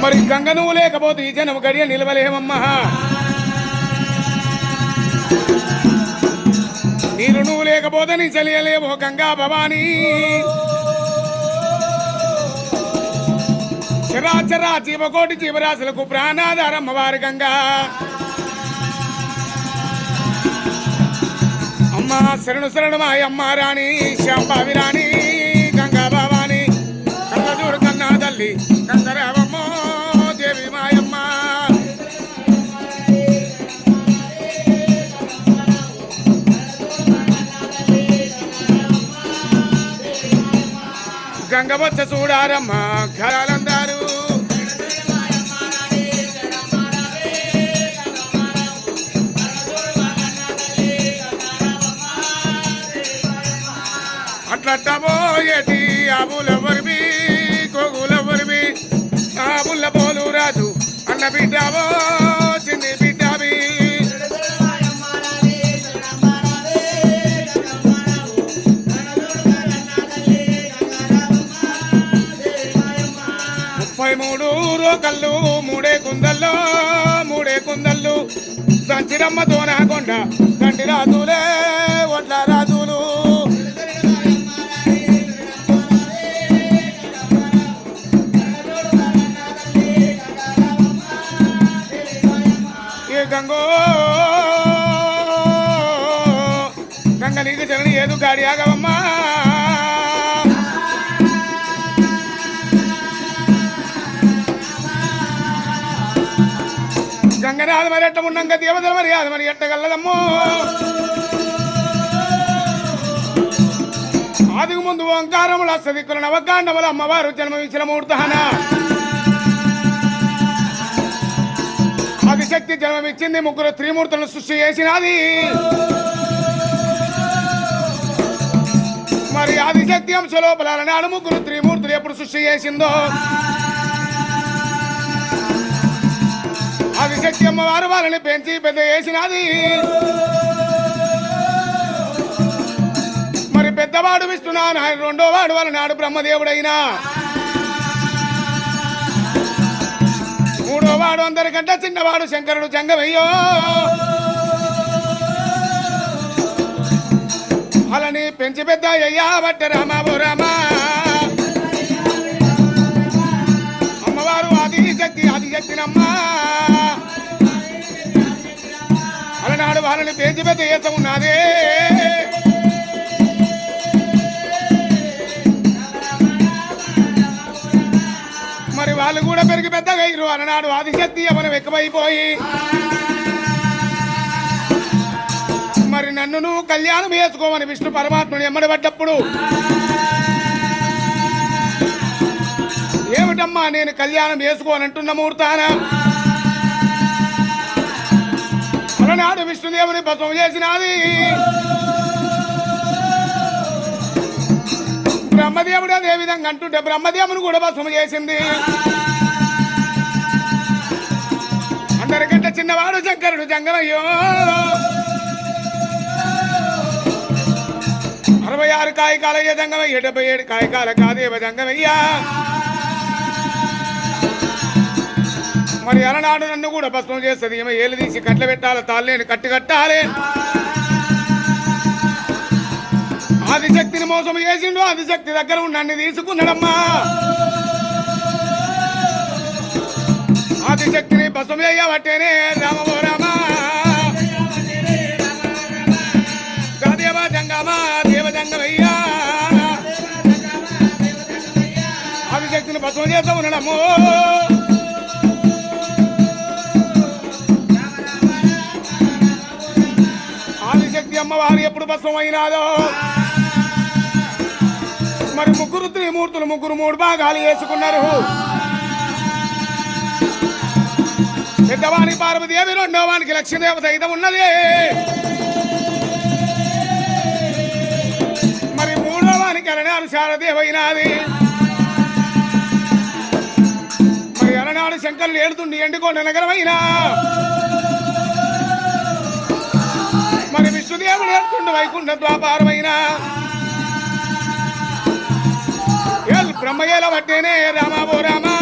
మరి గంగ నువ్వు లేకపోతే ఈ జనం గడియ నిలవలేమమ్మా. నీరు నువ్వు లేకపోతే నీ చెలియలేవో గంగా భవానీ. చరాచరా జీవకోటి జీవరాశులకు ప్రాణాధారమ్మవారి గంగా. అమ్మా శరణు శరణు మాయమ్మ రాణి శాంబావి రాణి గంగా భవాని. కళ్ళజూడు కన్నా తల్లి కందరావమ్మ దేవి మాయమ్మ. గంగ వచ్చ చూడారమ్మ ఘరాలందారు. అట్లట్టబోయేటి ఆబులెవరివి కోగులెవరివి ఆబుల్ల పోలు రాజు అన్న బిడ్డావో చిన్ని బిడ్డావి. ముప్పై మూడు రోకళ్ళు మూడే కుందళ్ళు సంచిరమ్మతో నాకొండ తండ్రి రాజులే ఒట్ల రాజులు. గంగ నీకు చరణి ఏదు గాడి ఆగవమ్మా. గంగనాథ మరి ఎట్ట ఉన్నాక దేవతల మరి అది మరి ఎట్టగలదమ్మో. ఆదికు ముందు ఓంకారములు అస్తదిక్కుల నవకాండములు అమ్మవారు జన్మవించిన మూర్తహన. ఆదిశక్తి జన్మమిచ్చింది ముగ్గురు త్రిమూర్తులను సృష్టి చేసినది. మరి ఆదిశక్తి అంశ లోపల నాడు ముగ్గురు త్రిమూర్తులు ఎప్పుడు సృష్టి చేసిందో ఆదిశక్తి అమ్మవారు వాళ్ళని పెంచి పెద్ద చేసినది. మరి పెద్దవాడు విష్ణునాథ రెండో వాడు వాళ్ళ నాడు బ్రహ్మదేవుడైనా మూడో వాడు అందరికంటే చిన్నవాడు శంకరుడు జంగమయ్యో. అలాని పెంచి పెద్ద అయ్యా బట్ట రామాబో రామా. అమ్మవారు ఆదిశక్తినమ్మా. అలనాడు వాళ్ళని పెంచి పెద్ద చేత ఉన్నదే. మరి వాళ్ళు కూడా పెరిగి పెద్దగా అయ్యారు. అలనాడు ఆదిశక్తి మనం ఎక్కువైపోయి మరి నన్ను నువ్వు కళ్యాణం చేసుకోమని విష్ణు పరమాత్మని ఎమ్మడబడ్డప్పుడు ఏమిటమ్మా నేను కళ్యాణం చేసుకోనంటున్న ముహూర్తాన అలనాడు విష్ణుదేవుని భస్మం చేసినది. బ్రహ్మదేవుడు అదే విధంగా అంటుంటే బ్రహ్మదేవుని కూడా భస్మం చేసింది. అందరికంటే చిన్నవాడు శంకరుడు జంగమయ్యో. 66 కాయకాలయ్య జంగమయ్య 77 కాయకాల కాదేవ జంగమయ్యా. మరి అలనాడు నన్ను కూడా భస్మం చేస్తుంది. ఏమో ఏలు తీసి కట్ల పెట్టాలి, తాళ్ళేని కట్టి కట్టాలి. ఆదిశక్తిని మోసం చేసిండు. ఆదిశక్తి దగ్గర నన్ను తీసుకున్నాడమ్మా. ఆదిశక్తిని భస్మం చేయబట్టేనే రామో రామా. దేవ జంగమా దేవ జంగమయ్యా. ఆదిశక్తిని భస్మం చేస్తా ఉన్నాడమ్మో. ఆదిశక్తి అమ్మవారు ఎప్పుడు భస్మం అయినాదో మరి ముగ్గురు త్రిమూర్తులు ముగ్గురు 3 భాగాలు వేసుకున్నారు. పెద్దవానికి పార్వతీదేవి, రెండో వానికి లక్ష్మీదేవత అయితే ఉన్నది. మరి మూడో వానికి అలనాడు శారదేవైనది. మరి అలనాడు శంకరులు ఏడుతుండి ఎండుకొండ నగరమైనా మరి విష్ణుదేవుడు ఏడుతుండి వైకుంఠ ద్వాపారమైనా బ్రహ్మయ్యల బట్టేనే రామాబో రామా.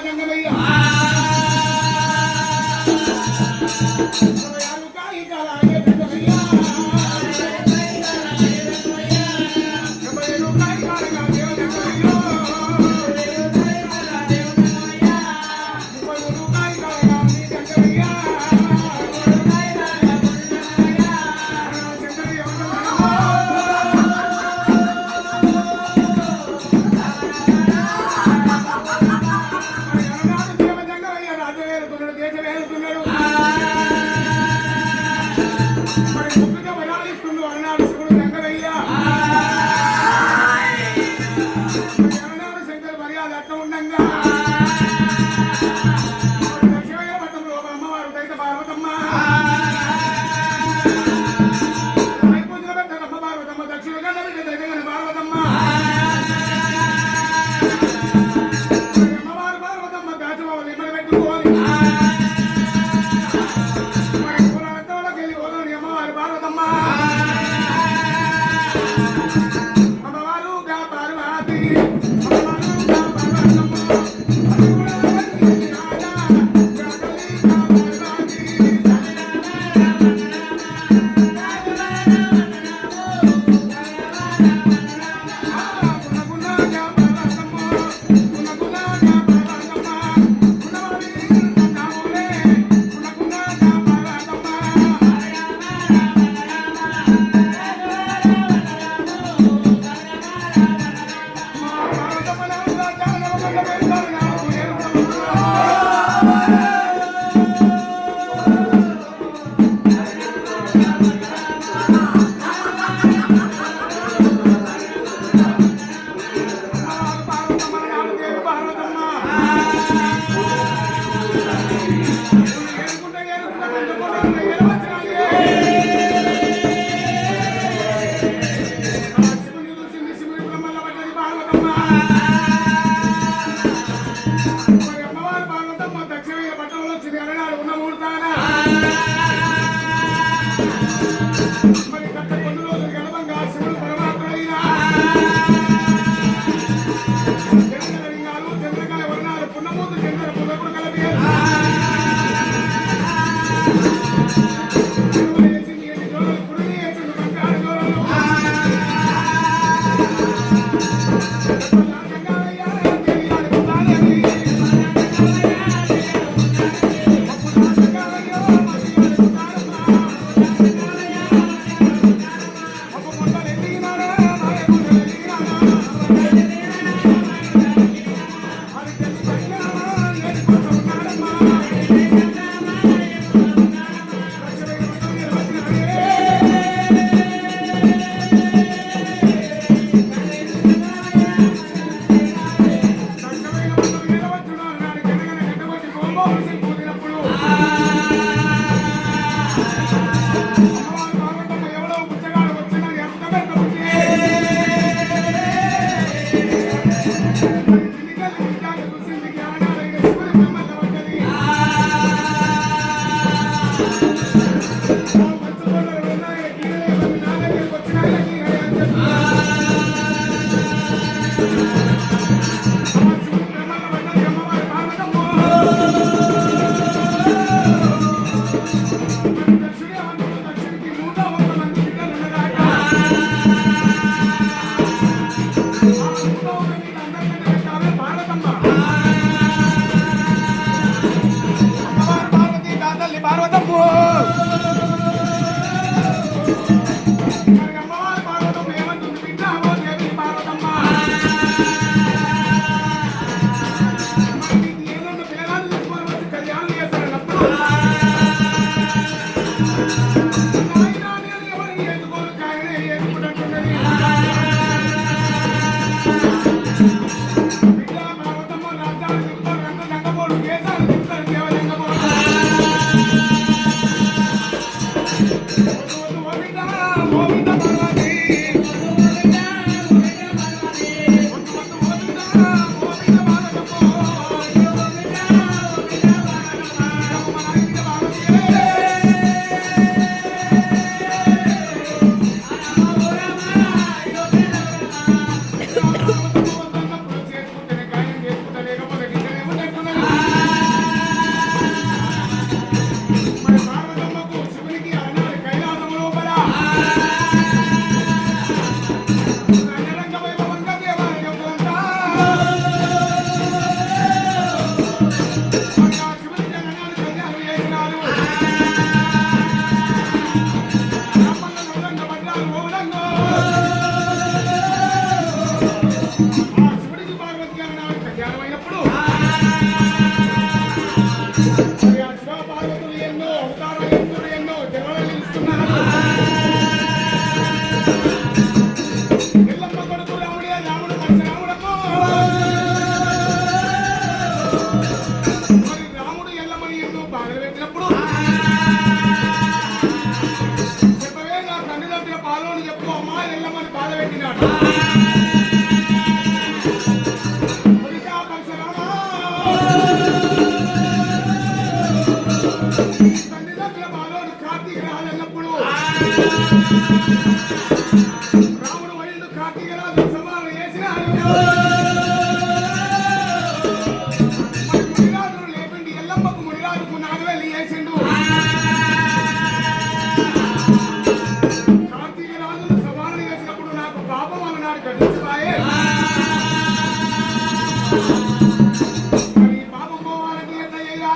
జంగమయ్య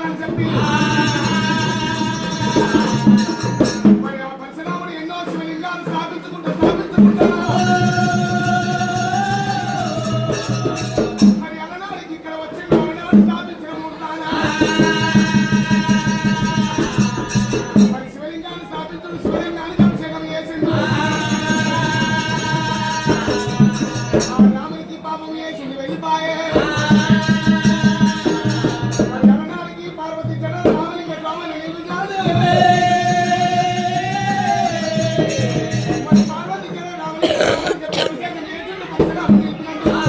కావాలని చెప్పి మరి ఆ పరశురాముడు ఎన్నో శివలింగాలు స్థాపించుకుంటా మరి అలనాడికి ఇక్కడ వచ్చి అలనాడు స్థాపించిన మూర్తాన మరి శివలింగాన్ని స్థాపించుడు శివలింగానికి అభిషేకం చేసిండు ఆ రామునికి పాపం చేసింది వెళ్ళిపాయే మరి అలనాడికి పార్వతి జడ రామలింగ స్వామిని నిలిపించాడు మరి పార్వతి జడ రామలింగ స్వామిని అభిషేకం చేసిండు పరశురాముడు నిలిపినందుకు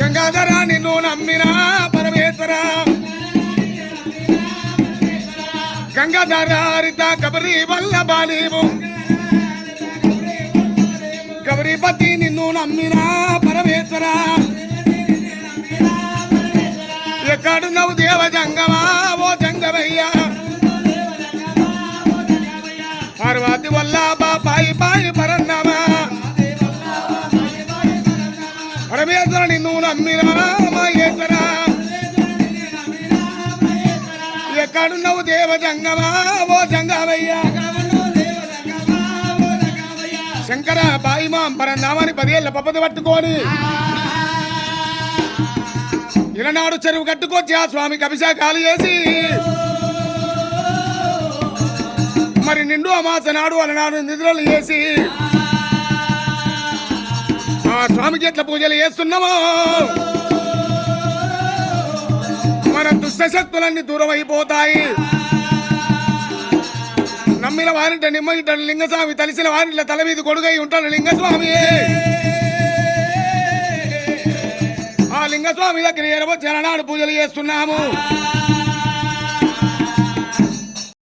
గంగాధరా నిన్ను నమ్మినా పరమేశ్వర గంగాధరారిత కబరి వల్లభా నీవు గౌరీపతి నిన్ను నమ్మినా పరమేశ్వర ఎక్కడున్నావు దేవ జంగమా ఓ జంగమయ్యా పార్వతి వల్లభ పాయి పాయి పరన్నమా పరమేశ్వర నిన్ను నమ్మినా మహేశ్వర ఎక్కడున్నావు దేవ జంగమా ఓ జంగమయ్యా శంకర బాయి మాం పరన్నామని 10 ఏళ్ల పప్పది పట్టుకొని ఇలనాడు చెరువు కట్టుకొచ్చి ఆ స్వామికి అభిషేకాలు చేసి మరి నిండు అమాస నాడు అలనాడు నిద్రలు చేసి ఆ స్వామికి ఎట్లా పూజలు చేస్తున్నామో మన దుష్టశక్తులన్నీ దూరం అయిపోతాయి నమ్మిన వారింట నిమ్మగిట్టాడు లింగస్వామి తలిసిన వారింట తల మీద కొడుగై ఉంటాడు లింగస్వామి ఆ లింగస్వామి దగ్గర ఎరవచ్చి అలనాడు పూజలు చేస్తున్నాము